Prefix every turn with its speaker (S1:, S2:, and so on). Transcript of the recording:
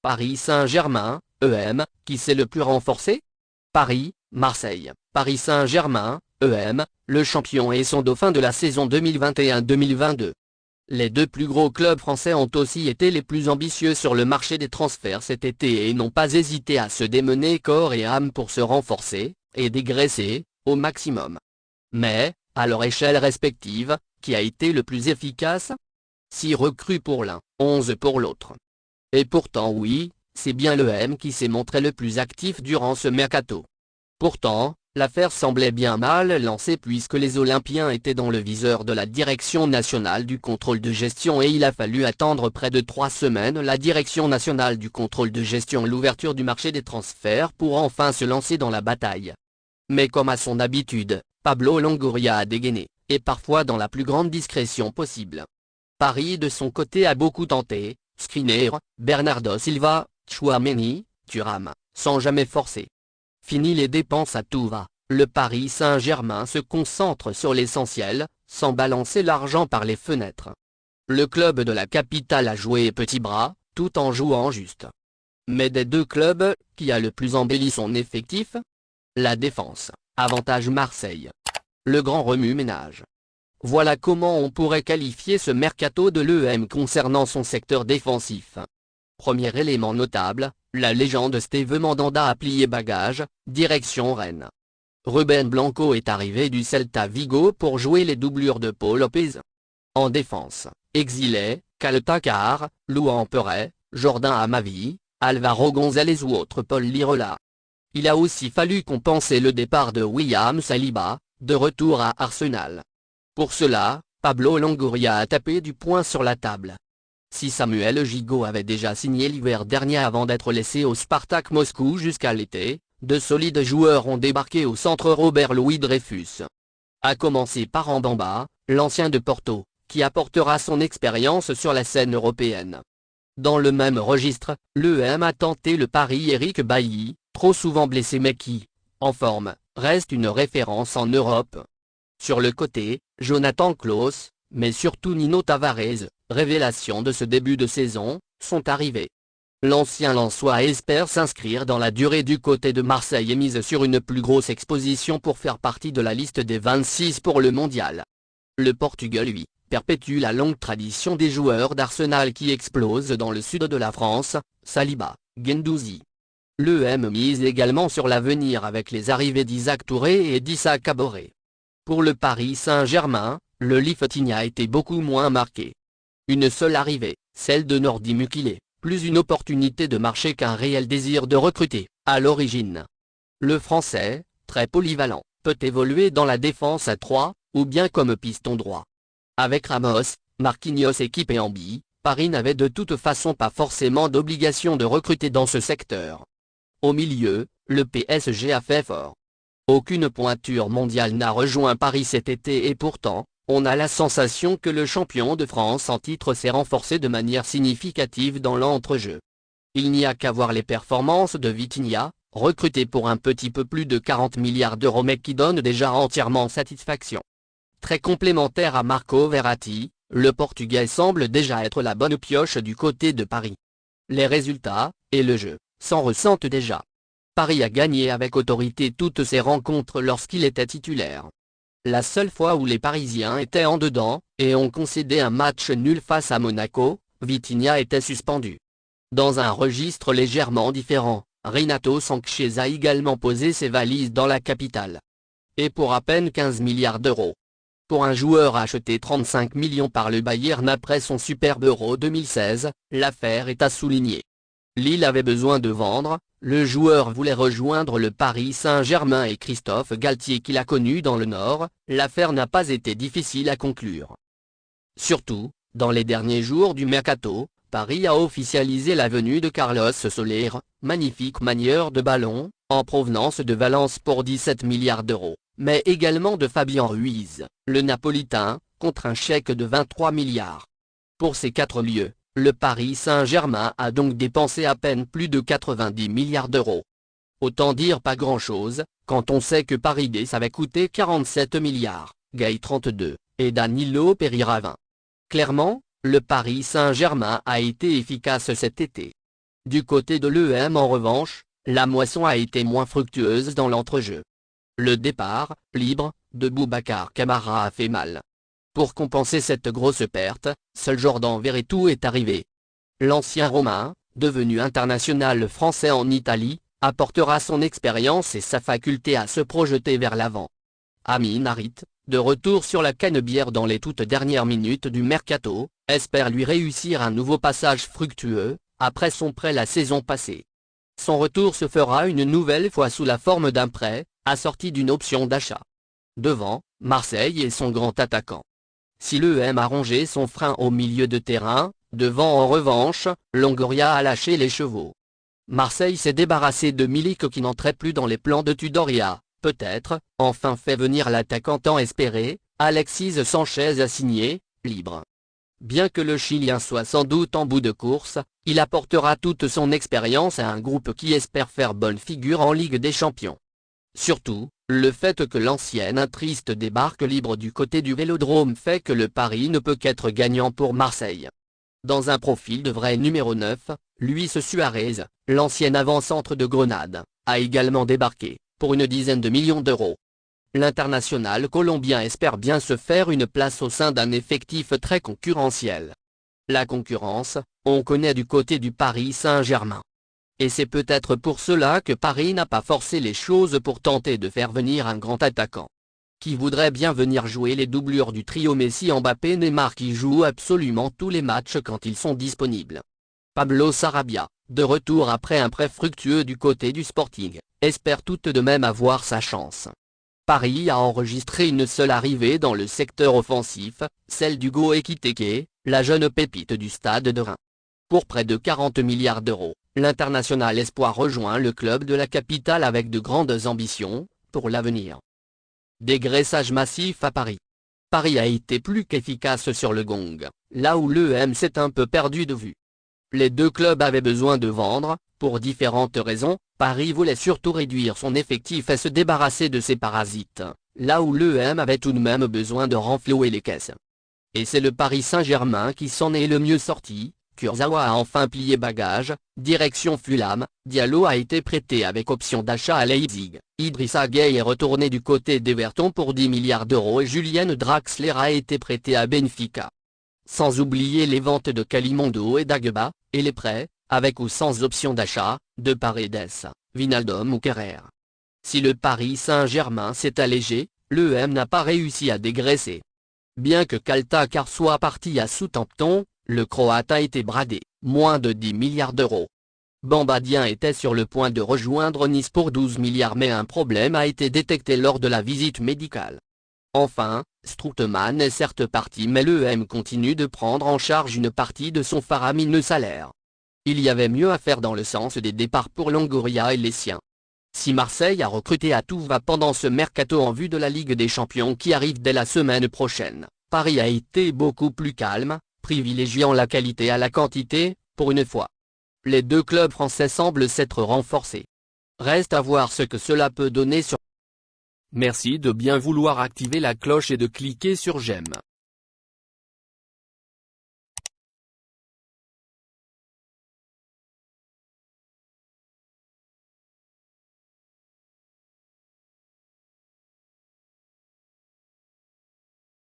S1: Paris Saint-Germain, EM, qui s'est le plus renforcé? Paris, Marseille, Paris Saint-Germain, EM, le champion et son dauphin de la saison 2021-2022. Les deux plus gros clubs français ont aussi été les plus ambitieux sur le marché des transferts cet été et n'ont pas hésité à se démener corps et âme pour se renforcer, et dégraisser, au maximum. Mais, à leur échelle respective, qui a été le plus efficace? 6 recrues pour l'un, 11 pour l'autre. Et pourtant oui, c'est bien l'EM qui s'est montré le plus actif durant ce mercato. Pourtant, l'affaire semblait bien mal lancée puisque les Olympiens étaient dans le viseur de la Direction nationale du contrôle de gestion et il a fallu attendre près de 3 semaines la Direction nationale du contrôle de gestion l'ouverture du marché des transferts pour enfin se lancer dans la bataille. Mais comme à son habitude, Pablo Longoria a dégainé, et parfois dans la plus grande discrétion possible. Paris de son côté a beaucoup tenté, Skriniar, Bernardo Silva, Tchouaméni, Thuram, sans jamais forcer. Fini les dépenses à tout va, le Paris Saint-Germain se concentre sur l'essentiel, sans balancer l'argent par les fenêtres. Le club de la capitale a joué petit bras, tout en jouant juste. Mais des deux clubs, qui a le plus embelli son effectif? La défense, avantage Marseille. Le grand remue-ménage. Voilà comment on pourrait qualifier ce mercato de l'EM concernant son secteur défensif. Premier élément notable, la légende Steve Mandanda a plié bagage, direction Rennes. Ruben Blanco est arrivé du Celta Vigo pour jouer les doublures de Paul Lopez. En défense, exilé, Caleta-Car, Louan Perret, Jordan Amavi, Alvaro González ou autre Paul Lirola. Il a aussi fallu compenser le départ de William Saliba, de retour à Arsenal. Pour cela, Pablo Longoria a tapé du poing sur la table. Si Samuel Gigot avait déjà signé l'hiver dernier avant d'être laissé au Spartak Moscou jusqu'à l'été, de solides joueurs ont débarqué au centre Robert Louis Dreyfus. À commencer par Mbamba, l'ancien de Porto, qui apportera son expérience sur la scène européenne. Dans le même registre, l'EM a tenté le pari Eric Bailly, trop souvent blessé mais qui, en forme, reste une référence en Europe. Sur le côté, Jonathan Klaus, mais surtout Nino Tavares, révélation de ce début de saison, sont arrivés. L'ancien Lensois espère s'inscrire dans la durée du côté de Marseille et mise sur une plus grosse exposition pour faire partie de la liste des 26 pour le mondial. Le Portugais lui, perpétue la longue tradition des joueurs d'Arsenal qui explosent dans le sud de la France, Saliba, Guendouzi. L'EM mise également sur l'avenir avec les arrivées d'Isaac Touré et d'Issa Kaboré. Pour le Paris Saint-Germain, le lifting a été beaucoup moins marqué. Une seule arrivée, celle de Nordi Mukile, plus une opportunité de marché qu'un réel désir de recruter, à l'origine. Le Français, très polyvalent, peut évoluer dans la défense à 3, ou bien comme piston droit. Avec Ramos, Marquinhos et Kimpembe, Paris n'avait de toute façon pas forcément d'obligation de recruter dans ce secteur. Au milieu, le PSG a fait fort. Aucune pointure mondiale n'a rejoint Paris cet été et pourtant, on a la sensation que le champion de France en titre s'est renforcé de manière significative dans l'entrejeu. Il n'y a qu'à voir les performances de Vitinha, recruté pour un petit peu plus de 40 milliards d'euros mais qui donne déjà entièrement satisfaction. Très complémentaire à Marco Verratti, le Portugais semble déjà être la bonne pioche du côté de Paris. Les résultats, et le jeu, s'en ressentent déjà. Paris a gagné avec autorité toutes ses rencontres lorsqu'il était titulaire. La seule fois où les Parisiens étaient en dedans, et ont concédé un match nul face à Monaco, Vitinha était suspendu. Dans un registre légèrement différent, Renato Sanchez a également posé ses valises dans la capitale. Et pour à peine 15 milliards d'euros. Pour un joueur acheté 35 millions par le Bayern après son superbe Euro 2016, l'affaire est à souligner. Lille avait besoin de vendre, le joueur voulait rejoindre le Paris Saint-Germain et Christophe Galtier qui l'a connu dans le Nord, l'affaire n'a pas été difficile à conclure. Surtout, dans les derniers jours du mercato, Paris a officialisé la venue de Carlos Soler, magnifique manieur de ballon, en provenance de Valence pour 17 milliards d'euros, mais également de Fabien Ruiz, le Napolitain, contre un chèque de 23 milliards. Pour ces 4 lieux, le Paris Saint-Germain a donc dépensé à peine plus de 90 milliards d'euros. Autant dire pas grand-chose, quand on sait que Paris avait coûté 47 milliards, Gay 32, et Danilo Pereira 20. Clairement, le Paris Saint-Germain a été efficace cet été. Du côté de l'EM en revanche, la moisson a été moins fructueuse dans l'entrejeu. Le départ, libre, de Boubacar Kamara a fait mal. Pour compenser cette grosse perte, seul Jordan Verretou est arrivé. L'ancien Romain, devenu international français en Italie, apportera son expérience et sa faculté à se projeter vers l'avant. Amin Harit, de retour sur la canebière dans les toutes dernières minutes du mercato, espère lui réussir un nouveau passage fructueux, après son prêt la saison passée. Son retour se fera une nouvelle fois sous la forme d'un prêt, assorti d'une option d'achat. Devant, Marseille et son grand attaquant. Si l'EM a rongé son frein au milieu de terrain, devant en revanche, Longoria a lâché les chevaux. Marseille s'est débarrassé de Milik qui n'entrait plus dans les plans de Tudoria, peut-être, enfin fait venir l'attaquant tant espéré, Alexis Sanchez a signé, libre. Bien que le Chilien soit sans doute en bout de course, il apportera toute son expérience à un groupe qui espère faire bonne figure en Ligue des Champions. Surtout, le fait que l'ancienne triste débarque libre du côté du Vélodrome fait que le pari ne peut qu'être gagnant pour Marseille. Dans un profil de vrai numéro 9, Luis Suarez, l'ancien avant-centre de Grenade, a également débarqué, pour une dizaine de millions d'euros. L'international colombien espère bien se faire une place au sein d'un effectif très concurrentiel. La concurrence, on connaît du côté du Paris Saint-Germain. Et c'est peut-être pour cela que Paris n'a pas forcé les choses pour tenter de faire venir un grand attaquant. Qui voudrait bien venir jouer les doublures du trio Messi-Mbappé-Neymar qui jouent absolument tous les matchs quand ils sont disponibles. Pablo Sarabia, de retour après un prêt fructueux du côté du Sporting, espère tout de même avoir sa chance. Paris a enregistré une seule arrivée dans le secteur offensif, celle d'Hugo Ekitike, la jeune pépite du Stade de Reims. Pour près de 40 milliards d'euros, l'international espoir rejoint le club de la capitale avec de grandes ambitions, pour l'avenir. Dégraissage massif à Paris. Paris a été plus qu'efficace sur le gong, là où l'EM s'est un peu perdu de vue. Les deux clubs avaient besoin de vendre, pour différentes raisons. Paris voulait surtout réduire son effectif et se débarrasser de ses parasites, là où l'EM avait tout de même besoin de renflouer les caisses. Et c'est le Paris Saint-Germain qui s'en est le mieux sorti. Kurzawa a enfin plié bagage, direction Fulham, Diallo a été prêté avec option d'achat à Leipzig, Idrissa Gueye est retourné du côté d'Everton pour 10 milliards d'euros et Julian Draxler a été prêté à Benfica. Sans oublier les ventes de Kalimundo et d'Agba, et les prêts, avec ou sans option d'achat, de Paredes, Wijnaldum ou Kerrer. Si le Paris Saint-Germain s'est allégé, l'EM n'a pas réussi à dégraisser. Bien que Kaltakar soit parti à Southampton, le Croate a été bradé, moins de 10 milliards d'euros. Bambadien était sur le point de rejoindre Nice pour 12 milliards mais un problème a été détecté lors de la visite médicale. Enfin, Strootman est certes parti mais l'EM continue de prendre en charge une partie de son faramineux salaire. Il y avait mieux à faire dans le sens des départs pour Longoria et les siens. Si Marseille a recruté à tout va pendant ce mercato en vue de la Ligue des Champions qui arrive dès la semaine prochaine, Paris a été beaucoup plus calme, privilégiant la qualité à la quantité, pour une fois. Les deux clubs français semblent s'être renforcés. Reste à voir ce que cela peut donner sur. Merci de bien vouloir activer la cloche et de cliquer sur j'aime.